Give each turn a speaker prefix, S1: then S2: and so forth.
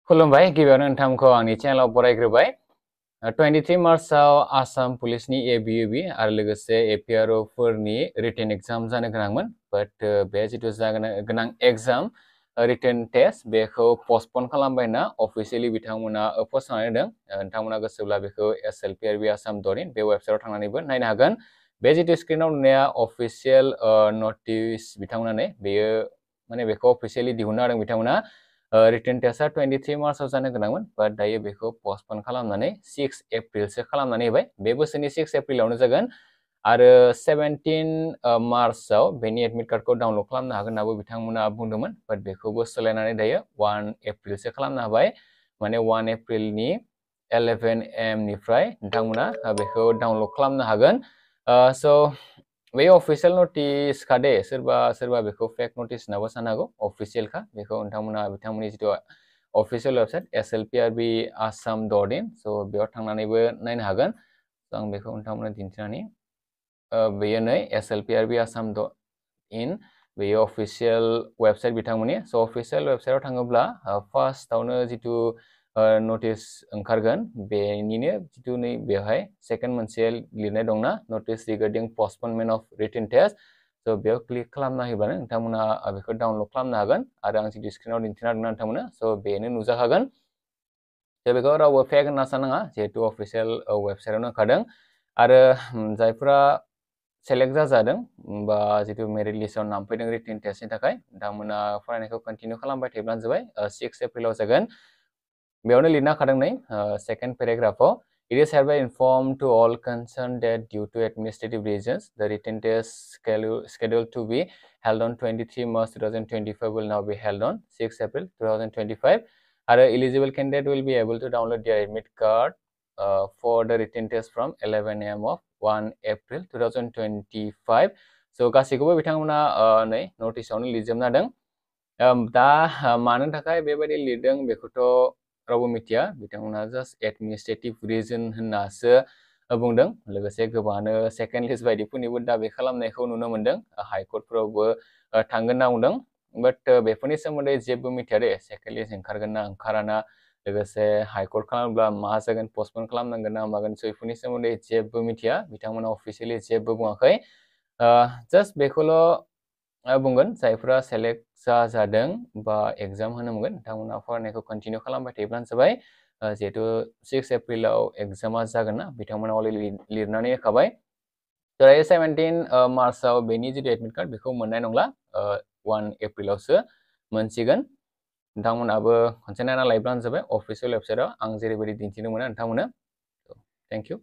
S1: खुलुमबाय गिबियावनो नोंथांखौ आंनि चेनेलाव बरायग्रोबाय 23 मार्चआव आसाम पुलिसनि एबिइउबि आरो लोगोसे एपिआरअ फोरनि रिटेन एग्जाम जानो गोनांमोन बाट बे जिथु गोनां एग्जाम रिटेन टेस्ट बेखौ पस्टपन खालामबायना अफिसियेलि बिथांमोना फोसावनानै होदों नोंथांमोना गोसोब्ला बेखौ SLPRB Assam.in बे वेबसाइटआव थांनानैबो नायनो हागोन बे जिथु स्क्रिनाव नुनाया अफिसियेल नटिस बिथांमोनानो बेयो माने बेखौ अफिसियेलि दिहुनना होदों बिथांमोना रिटेन टेस्टआ 23 मार्चआव जानो गोनांमोन बाट दायो बेखौ पस्टपन खालामनानै 6 एप्रिलसो खालामनानै होबाय बे बोसोरनि 6 एप्रिलावनो जागोन आरो 17 मार्चआव बेनि एडमिट कार्डखौ डाउनलड खालामनो हागोन होननाबो बिथांमोना बुंदोंमोन बाट बेखौबो सोलायनानै दायो 1 एप्रिलसो खालामनो हाबाय माने 1 एप्रिलनि 11 AM निफ्राय नोंथांमोना बेखौ डाउनलड खालामनो हागोन स' बे अफिसियेल नटिस खादे सोरबा बेखौ फेक नटिस होननाबो साननो हागौ अफिसियेलखा बेखौ नोंथांमोना बिथांमोननि जिथु अफिसियेल वेबसाइट SLPRB Assam.in स' बेयाव थांनानैबो नायनो हागोन आं बेखौ नोंथांमोननो दिन्थिनानै बेयो नै SLPRB Assam.in बेयो अफिसियेल वेबसाइट बिथांमोननि स' अफिसियेल वेबसाइटआव थाङोब्ला फार्स्टआवनो जिथु नटिस ओंखारगोन बेनिनो जिथु नै बेवहाय सेकेन्ड मोनसे लिरनाय दंना नटिस रिगार्डिं पस्टपनमेन्ट अफ रिटेन टेस्ट स' बेयाव क्लिक खालामना होबानो नोंथांमोना बेखौ डाउनलड खालामनो हागोन आरो आं जिथु स्क्रिनाव दिन्थिना होदोंना नोंथांमोना स' बेनो नुजाखागोन स' बेखौ रावबो फेक होनना साननाङा जिहेतु अफिसियेल वेबसाइटआवनो ओंखारदों आरो जायफ्रा सेलेक्ट जाजादों बा जिथु मेरिट लिस्टआव नाम फैदों रिटेन टेस्टनि थाखाय नोंथांमोना फरायनायखौ कन्टिनिउ खालामबाय थायोब्लानो जाबाय 6 एप्रिलाव जागोन बेयावनो लिरना होखादों नै second पेराग्राफआव It is hereby informed to all concerned that due to administrative reasons, the written test scheduled to be held on 23 March 2025 will now be held on 6 April 2025. Other eligible candidate will be able to download their admit card for the written test from 11 AM of 1 April 2025. So गासैखौबो बिथांमोना नै नटिसआवनो लिरजोबना होदों दा मानो थाखाय बेबायदि लिरदों बेखौथ' रावबो मिथिया बिथांमोना जास्ट एडमिनिस्ट्रेटिभ रिजन होननासो बुंदों लोगोसे गोबाङानो सेकेन्ड लिस्ट बायदिफोरनिबो दाबि खालामनायखौ नुनो मोनदों हाइकर्टफोरावबो थांगोन होनना बुंदों बाट बेफोरनि सोमोन्दै जेबो मिथिया दे सेकेन्ड लिस्ट ओंखारगोन ना ओंखाराना लोगोसे हाइकर्ट खालामब्ला मा जागोन पस्टपन खालामनांगोन ना मागोन स' बेफोरनि सोमोन्दै जेबो मिथिया बिथांमोना अफिसियेलि जेबो बुङाखै जास्ट बेखौल' बुंगोन जायफ्रा सेलेक्ट जादों बा एग्जाम होनो मोनगोन बिथांमोना फरायनायखौ कन्टिनिउ खालामबाय थायोब्लानो जाबाय जिहेतु 6 एप्रिलाव एग्जामा जागोन ना बिथांमोना अलरेडि लिरनानै होखाबाय दायो 17 मार्चआव बेनि जिथु एडमिट कार्ड बेखौ मोननाय नंला 1 एप्रिलावसो मोनसिगोन नोंथांमोनाबो खनसे नायना लायोब्लानो जाबाय अफिसियेल वेबसाइटआव आं जेरैबायदि दिन्थिनो मोनो नोंथांमोननो थेंक इउ